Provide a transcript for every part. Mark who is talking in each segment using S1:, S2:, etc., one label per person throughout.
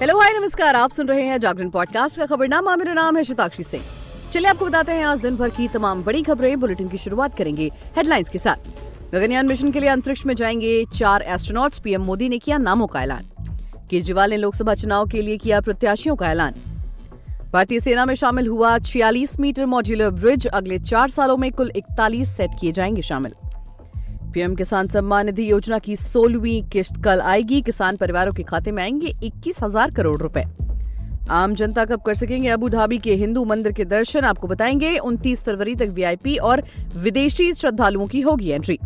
S1: Hello hi नमस्कार, आप सुन रहे हैं जागरण पॉडकास्ट का खबरनामा। मेरा नाम है शताक्षी सिंह। चलिए आपको बताते हैं आज दिन भर की तमाम बड़ी खबरें। बुलेटिन की शुरुआत करेंगे हेडलाइंस के साथ। गगनयान मिशन के लिए अंतरिक्ष में जाएंगे 4 एस्ट्रोनॉट्स। पीएम मोदी ने किया नामों का ऐलान। केजरीवाल ने लोकसभा चुनाव के लिए किया प्रत्याशियों का ऐलान। भारतीय सेना में शामिल हुआ 46 मीटर मॉड्यूलर ब्रिज। अगले 4 सालों में कुल 41 सेट किए जाएंगे शामिल। पीएम किसान सम्मान निधि योजना की 16वीं किश्त कल आएगी। किसान परिवारों के खाते में आएंगे 21,000 करोड़ रुपए। आम जनता कब कर सकेंगे अबू धाबी के हिंदू मंदिर के दर्शन, आपको बताएंगे। 29 फरवरी तक वीआईपी और विदेशी श्रद्धालुओं की होगी एंट्री।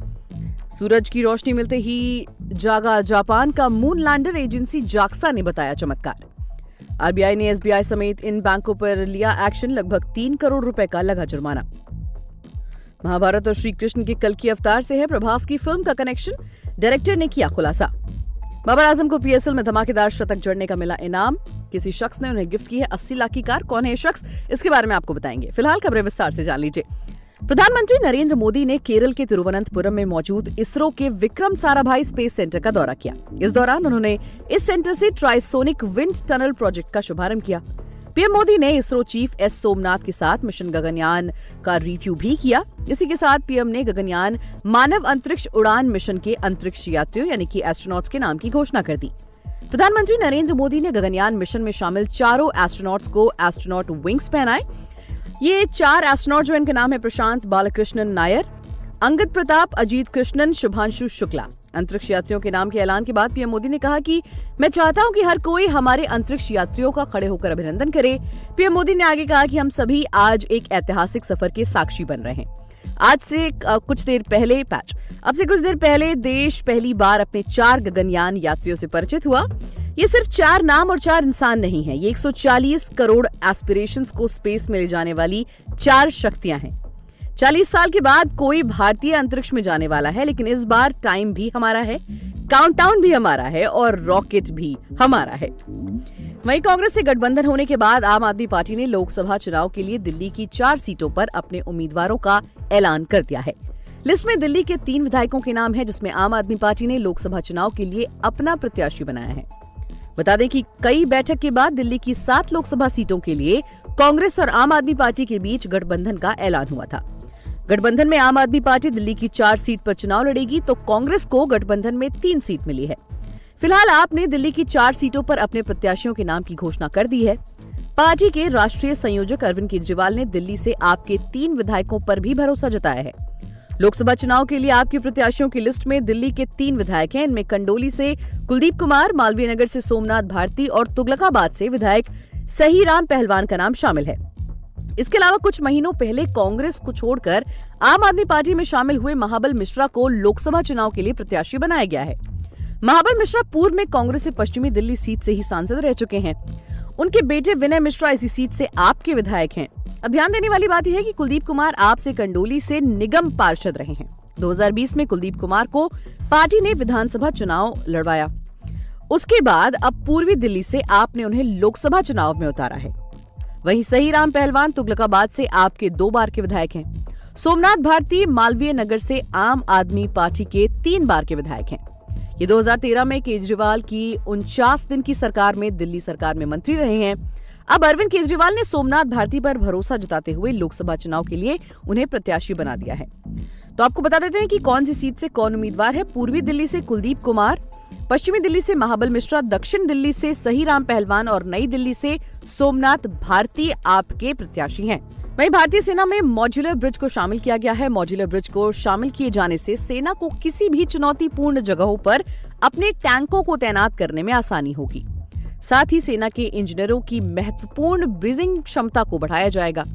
S1: सूरज की रोशनी मिलते ही जागा जापान का मून लैंडर, एजेंसी जाक्सा ने बताया चमत्कार। आरबीआई ने एसबीआई समेत इन बैंकों पर लिया एक्शन। लगभग 3 करोड़ रुपए का लगा जुर्माना। महाभारत और श्री कृष्ण के कल की अवतार से है प्रभास की फिल्म का कनेक्शन, डायरेक्टर ने किया खुलासा। बाबर आजम को पीएसएल में धमाकेदार शतक जड़ने का मिला इनाम। किसी शख्स ने उन्हें गिफ्ट की है 80 लाख की कार। कौन है ये शख्स, इसके बारे में आपको बताएंगे। फिलहाल खबरें विस्तार से जान लीजिए। प्रधानमंत्री नरेंद्र मोदी ने केरल के तिरुवनंतपुरम में मौजूद इसरो के विक्रम साराभाई स्पेस सेंटर का दौरा किया। इस दौरान उन्होंने इस सेंटर से ट्राइसोनिक विंड टनल प्रोजेक्ट का शुभारंभ किया। पीएम मोदी ने इसरो चीफ एस सोमनाथ के साथ मिशन गगनयान का रिव्यू भी किया। इसी के साथ पीएम ने गगनयान मानव अंतरिक्ष उड़ान मिशन के अंतरिक्ष यात्रियों यानी कि एस्ट्रोनॉट्स के नाम की घोषणा कर दी। प्रधानमंत्री नरेंद्र मोदी ने गगनयान मिशन में शामिल 4 एस्ट्रोनॉट्स को एस्ट्रोनॉट विंग्स पहनाए। ये 4 एस्ट्रोनॉट जो इनके नाम है प्रशांत बालकृष्णन नायर, अंगद प्रताप, अजीत कृष्णन, शुभांशु शुक्ला। अंतरिक्ष यात्रियों के नाम के ऐलान के बाद पीएम मोदी ने कहा कि मैं चाहता हूं कि हर कोई हमारे अंतरिक्ष यात्रियों का खड़े होकर अभिनंदन करे। पीएम मोदी ने आगे कहा कि हम सभी आज एक ऐतिहासिक सफर के साक्षी बन रहे हैं। अब से कुछ देर पहले देश पहली बार अपने 4 गगनयान यात्रियों से परिचित हुआ। ये सिर्फ 4 नाम और 4 इंसान नहीं है, ये 140 करोड़ एस्पिरेशंस को स्पेस में ले जाने वाली 4 शक्तियां हैं। 40 साल के बाद कोई भारतीय अंतरिक्ष में जाने वाला है, लेकिन इस बार टाइम भी हमारा है, काउंटडाउन भी हमारा है और रॉकेट भी हमारा है। वहीं कांग्रेस से गठबंधन होने के बाद आम आदमी पार्टी ने लोकसभा चुनाव के लिए दिल्ली की 4 सीटों पर अपने उम्मीदवारों का ऐलान कर दिया है। लिस्ट में दिल्ली के 3 विधायकों के नाम है, जिसमें आम आदमी पार्टी ने लोकसभा चुनाव के लिए अपना प्रत्याशी बनाया है। बता दें कि कई बैठक के बाद दिल्ली की 7 लोकसभा सीटों के लिए कांग्रेस और आम आदमी पार्टी के बीच गठबंधन का ऐलान हुआ था। गठबंधन में आम आदमी पार्टी दिल्ली की 4 सीट पर चुनाव लड़ेगी, तो कांग्रेस को गठबंधन में 3 सीट मिली है। फिलहाल आप ने दिल्ली की 4 सीटों पर अपने प्रत्याशियों के नाम की घोषणा कर दी है। पार्टी के राष्ट्रीय संयोजक अरविंद केजरीवाल ने दिल्ली से आपके 3 विधायकों पर भी भरोसा जताया है। लोकसभा चुनाव के लिए आपके प्रत्याशियों की लिस्ट में दिल्ली के 3 विधायक हैं। इनमें कंडोली से कुलदीप कुमार, मालवीय नगर से सोमनाथ भारती और तुगलकाबाद से विधायक सहीराम पहलवान का नाम शामिल है। इसके अलावा कुछ महीनों पहले कांग्रेस को छोड़कर आम आदमी पार्टी में शामिल हुए महाबल मिश्रा को लोकसभा चुनाव के लिए प्रत्याशी बनाया गया है। महाबल मिश्रा पूर्व में कांग्रेस से पश्चिमी दिल्ली सीट से ही सांसद रह चुके हैं। उनके बेटे विनय मिश्रा इसी सीट से आप के विधायक हैं। अब ध्यान देने वाली बात यह है कि कुलदीप कुमार आप से कंडोली से निगम पार्षद रहे हैं। 2020 में कुलदीप कुमार को पार्टी ने विधानसभा चुनाव लड़वाया। उसके बाद अब पूर्वी दिल्ली से आपने उन्हें लोकसभा चुनाव में उतारा है। वहीं सहीराम पहलवान तुगलकाबाद से आपके 2 बार के विधायक हैं। सोमनाथ भारती मालवीय नगर से आम आदमी पार्टी के 3 बार के विधायक हैं। ये 2013 में केजरीवाल की 49 दिन की सरकार में दिल्ली सरकार में मंत्री रहे हैं। अब अरविंद केजरीवाल ने सोमनाथ भारती पर भरोसा जताते हुए लोकसभा चुनाव के लिए उन्हें प्रत्याशी बना दिया है। तो आपको बता देते हैं कि कौन सी सीट से कौन उम्मीदवार है। पूर्वी दिल्ली से कुलदीप कुमार, पश्चिमी दिल्ली से महाबल मिश्रा, दक्षिण दिल्ली से सहीराम पहलवान और नई दिल्ली से सोमनाथ भारती आपके प्रत्याशी हैं। वहीं भारतीय सेना में मॉड्यूलर ब्रिज को शामिल किया गया है। मॉड्यूलर ब्रिज को शामिल किए जाने से सेना को किसी भी चुनौतीपूर्ण जगहों पर अपने टैंकों को तैनात करने में आसानी होगी। साथ ही सेना के इंजीनियरों की महत्वपूर्ण ब्रिजिंग क्षमता को बढ़ाया जाएगा।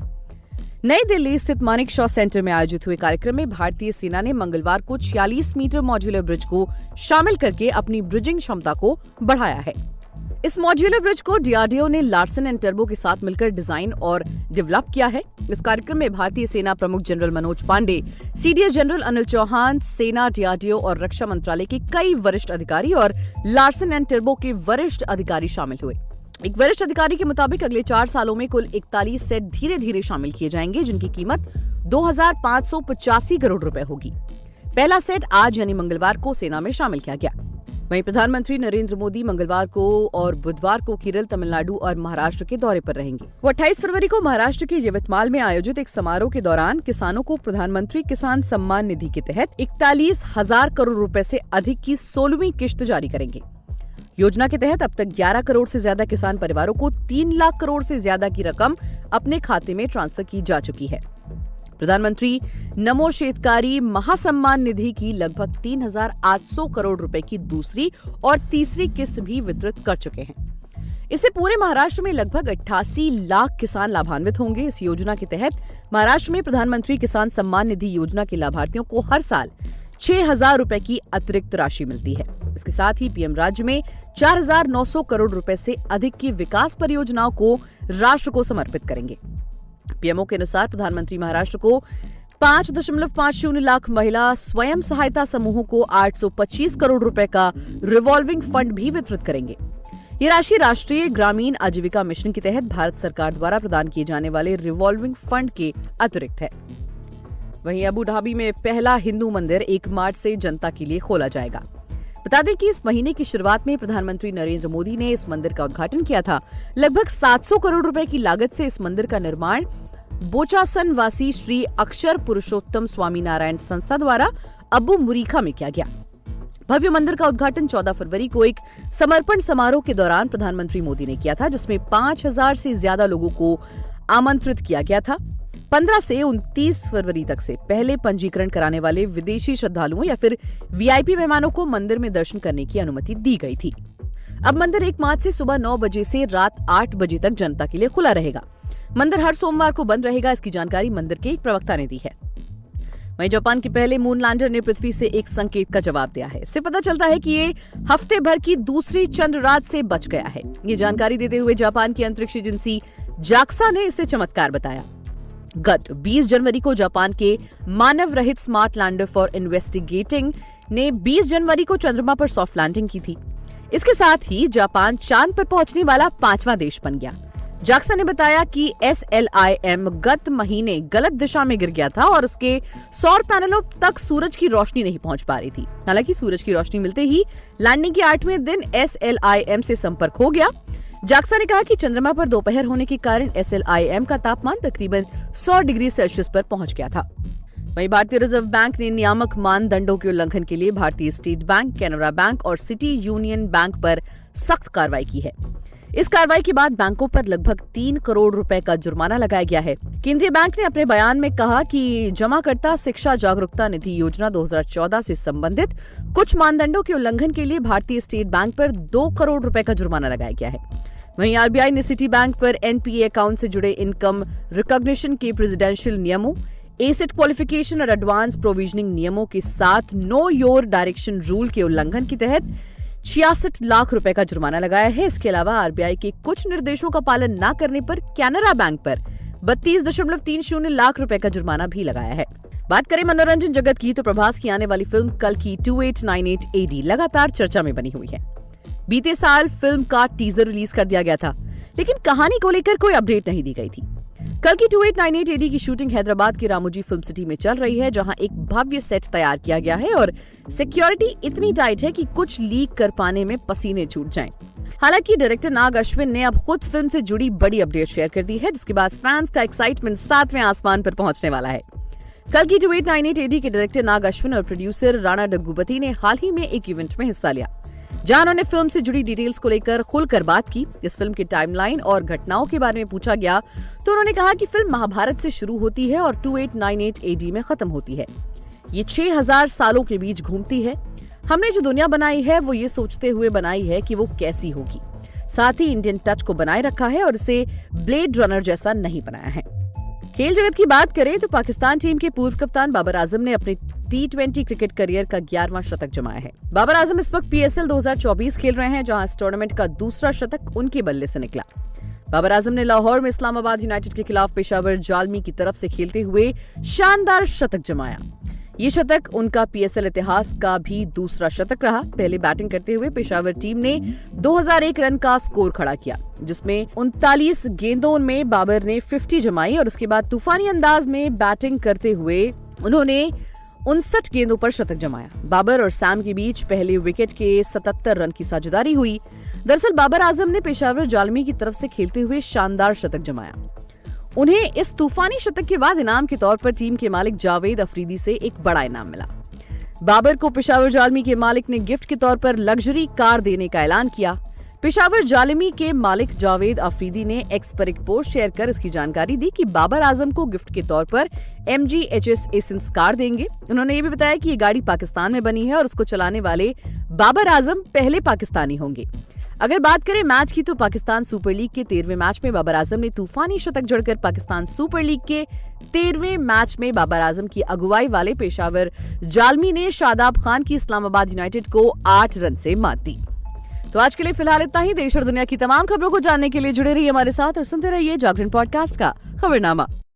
S1: नई दिल्ली स्थित मानिक शॉ सेंटर में आयोजित हुए कार्यक्रम में भारतीय सेना ने मंगलवार को 46 मीटर मॉड्यूलर ब्रिज को शामिल करके अपनी ब्रिजिंग क्षमता को बढ़ाया है। इस मॉड्यूलर ब्रिज को डीआरडीओ ने लार्सन एंड टर्बो के साथ मिलकर डिजाइन और डेवलप किया है। इस कार्यक्रम में भारतीय सेना प्रमुख general Manoj Pande, CDS general Anil Chauhan, सेना, डीआरडीओ और रक्षा मंत्रालय के कई वरिष्ठ अधिकारी और लार्सन एंड टर्बो के वरिष्ठ अधिकारी शामिल हुए। एक वरिष्ठ अधिकारी के मुताबिक अगले 4 सालों में कुल 41 सेट धीरे धीरे शामिल किए जाएंगे, जिनकी कीमत 2,585 करोड़ रुपए होगी। पहला सेट आज यानी मंगलवार को सेना में शामिल किया गया। वहीं प्रधानमंत्री नरेंद्र मोदी मंगलवार को और बुधवार को केरल, तमिलनाडु और महाराष्ट्र के दौरे पर रहेंगे। वो 28 फरवरी को महाराष्ट्र के यवतमाल में आयोजित एक समारोह के दौरान किसानों को प्रधानमंत्री किसान सम्मान निधि के तहत 41,000 करोड़ रुपए से अधिक की 16वीं किश्त जारी करेंगे। योजना के तहत अब तक 11 करोड़ से ज्यादा किसान परिवारों को 3 लाख करोड़ से ज्यादा की रकम अपने खाते में ट्रांसफर की जा चुकी है। प्रधानमंत्री नमो शेतकारी महासम्मान निधि की लगभग 3,800 करोड़ रुपए की दूसरी और तीसरी किस्त भी वितरित कर चुके हैं। इससे पूरे महाराष्ट्र में लगभग 88 लाख किसान लाभान्वित होंगे। इस योजना के तहत महाराष्ट्र में प्रधानमंत्री किसान सम्मान निधि योजना के लाभार्थियों को हर साल 6,000 रुपए की अतिरिक्त राशि मिलती है। इसके साथ ही पीएम राज्य में 4,900 करोड़ रुपए से अधिक की विकास परियोजनाओं को राष्ट्र को समर्पित करेंगे। पीएमओ के अनुसार प्रधानमंत्री महाराष्ट्र को 5.50 लाख महिला स्वयं सहायता समूहों को 825 करोड़ रुपए का रिवॉल्विंग फंड भी वितरित करेंगे। ये राशि राष्ट्रीय ग्रामीण आजीविका मिशन के तहत भारत सरकार द्वारा प्रदान किए जाने वाले रिवॉल्विंग फंड के अतिरिक्त है। वहीं अबू धाबी में पहला हिंदू मंदिर 1 मार्च से जनता के लिए खोला जाएगा। बता दें कि इस महीने की शुरुआत में प्रधानमंत्री नरेंद्र मोदी ने इस मंदिर का उद्घाटन किया था। लगभग 700 करोड़ रुपए की लागत से इस मंदिर का निर्माण बोचासन वासी श्री अक्षर पुरुषोत्तम स्वामीनारायण संस्था द्वारा अबू मुरीखा में किया गया। भव्य मंदिर का उद्घाटन 14 फरवरी को एक समर्पण समारोह के दौरान प्रधानमंत्री मोदी ने किया था, जिसमें 5,000 से ज्यादा लोगों को आमंत्रित किया गया था। 15 से 29 फरवरी तक से पहले पंजीकरण कराने वाले विदेशी श्रद्धालुओं या फिर वीआईपी मेहमानों को मंदिर में दर्शन करने की अनुमति दी गई थी। अब मंदिर 1 मार्च से सुबह 9 बजे से रात 8 बजे तक जनता के लिए खुला रहेगा। मंदिर हर सोमवार को बंद रहेगा। इसकी जानकारी मंदिर के एक प्रवक्ता ने दी है। वहीं जापान के पहले मून लैंडर ने पृथ्वी से एक संकेत का जवाब दिया है। इससे पता चलता है कि ये हफ्ते भर की दूसरी चंद्र रात से बच गया है। ये जानकारी देते हुए जापान की अंतरिक्ष एजेंसी जाक्सा ने इसे चमत्कार बताया। गत 20 जनवरी को जापान के मानव रहित स्मार्ट लैंडर फॉर इन्वेस्टिगेटिंग ने 20 जनवरी को चंद्रमा पर सॉफ्ट लैंडिंग की थी। इसके साथ ही जापान चांद पर पहुंचने वाला 5वां देश बन गया। जाक्सा ने बताया कि SLIM गत महीने गलत दिशा में गिर गया था और उसके सौर पैनलों तक सूरज की रोशनी नहीं पहुंच पा रही थी। हालांकि सूरज की रोशनी मिलते ही लैंडिंग के 8वें दिन SLIM से संपर्क हो गया। जाक्सा ने कहा कि चंद्रमा पर दोपहर होने के कारण SLIM का तापमान तकरीबन 100 डिग्री सेल्सियस पर पहुंच गया था। वहीं भारतीय रिजर्व बैंक ने नियामक मानदंडों के उल्लंघन के लिए भारतीय स्टेट बैंक, कैनरा बैंक और सिटी यूनियन बैंक पर सख्त कार्रवाई की है। इस कार्रवाई के बाद बैंकों पर लगभग 3 करोड़ रुपए का जुर्माना लगाया गया है। केंद्रीय बैंक ने अपने बयान में कहा कि जमाकर्ता शिक्षा जागरूकता निधि योजना 2014 से संबंधित कुछ मानदंडों के उल्लंघन के लिए भारतीय स्टेट बैंक पर 2 करोड़ रुपए का जुर्माना लगाया गया है। वहीं आरबीआई ने सिटी बैंक पर NPA अकाउंट से जुड़े इनकम रिकॉग्निशन के प्रेसिडेंशियल नियमों, एसेट क्वालिफिकेशन और एडवांस प्रोविजनिंग नियमों के साथ नो योर डायरेक्शन रूल के उल्लंघन के तहत 66 लाख रुपए का जुर्माना लगाया है। इसके अलावा आरबीआई के कुछ निर्देशों का पालन न करने पर कैनरा बैंक पर 32.30 लाख रुपए का जुर्माना भी लगाया है। बात करें मनोरंजन जगत की तो प्रभास की आने वाली फिल्म कल की 2898 AD लगातार चर्चा में बनी हुई है। बीते साल फिल्म का टीजर रिलीज कर दिया गया था, लेकिन कहानी को लेकर कोई अपडेट नहीं दी गई थी। कल की 2898 AD की शूटिंग हैदराबाद की रामोजी फिल्म सिटी में चल रही है, जहां एक भव्य सेट तैयार किया गया है और सिक्योरिटी इतनी टाइट है कि कुछ लीक कर पाने में पसीने छूट जाएं। हालांकि डायरेक्टर नाग अश्विन ने अब खुद फिल्म से जुड़ी बड़ी अपडेट शेयर कर दी है, जिसके बाद फैंस का एक्साइटमेंट 7वें आसमान पर पहुंचने वाला है। कल की 2898 AD के डायरेक्टर नाग अश्विन और प्रोड्यूसर राणा डग्गुबती ने हाल ही में एक इवेंट में हिस्सा लिया, जहां उन्होंने फिल्म से जुड़ी डिटेल्स को लेकर खुलकर बात की। इस फिल्म की टाइमलाइन और घटनाओं के बारे में पूछा गया तो उन्होंने कहा कि फिल्म महाभारत से शुरू होती है और 2898 AD में खत्म होती है। ये 6000 सालों के बीच घूमती है। हमने जो दुनिया बनाई है वो ये सोचते हुए बनाई है कि वो कैसी होगी। साथ ही इंडियन टच को बनाए रखा है और इसे ब्लेड रनर जैसा नहीं बनाया है। खेल जगत की बात करें तो पाकिस्तान टीम के पूर्व कप्तान बाबर आजम ने अपने T20 क्रिकेट करियर का 11वां शतक जमाया है। बाबर आजम इस वक्त PSL 2024 खेल रहे हैं, जहां इस टूर्नामेंट का दूसरा शतक उनके बल्ले से निकला। बाबर आजम ने लाहौर में इस्लामाबाद यूनाइटेड के खिलाफ पेशावर जालमी की तरफ से खेलते हुए शानदार शतक जमाया। ये शतक उनका PSL इतिहास का भी दूसरा शतक रहा। पहले बैटिंग करते हुए पेशावर टीम ने 2001 रन का स्कोर खड़ा किया, जिसमें 39 गेंदों में बाबर ने 50 जमाई और उसके बाद तूफानी अंदाज में बैटिंग करते हुए उन्होंने 59 गेंदों पर शतक जमाया। बाबर और सैम के बीच पहले विकेट के 77 रन की साझेदारी हुई। दरअसल बाबर आजम ने पेशावर जालमी की तरफ से खेलते हुए शानदार शतक जमाया। उन्हें इस तूफानी शतक के बाद इनाम के तौर पर टीम के मालिक जावेद अफरीदी से एक बड़ा इनाम मिला। बाबर को पेशावर जालमी के मालिक ने गिफ्ट के तौर पर लग्जरी कार देने का ऐलान किया। पेशावर जालमी के मालिक जावेद अफरीदी ने एक्स पर एक पोस्ट शेयर कर इसकी जानकारी दी कि बाबर आजम को गिफ्ट के तौर पर MG-HS एसेंस कार देंगे। उन्होंने ये भी बताया कि ये गाड़ी पाकिस्तान में बनी है और उसको चलाने वाले बाबर आजम पहले पाकिस्तानी होंगे। अगर बात करें मैच की तो पाकिस्तान सुपर लीग के 13वें मैच में बाबर आजम ने तूफानी शतक जड़कर पाकिस्तान सुपर लीग के 13वें मैच में बाबर आजम की अगुवाई वाले पेशावर जालमी ने शादाब खान की इस्लामाबाद यूनाइटेड को 8 रन से मात दी। तो आज के लिए फिलहाल इतना ही। देश और दुनिया की तमाम खबरों को जानने के लिए जुड़े रहिए हमारे साथ और सुनते रहिए जागरण पॉडकास्ट का खबरनामा।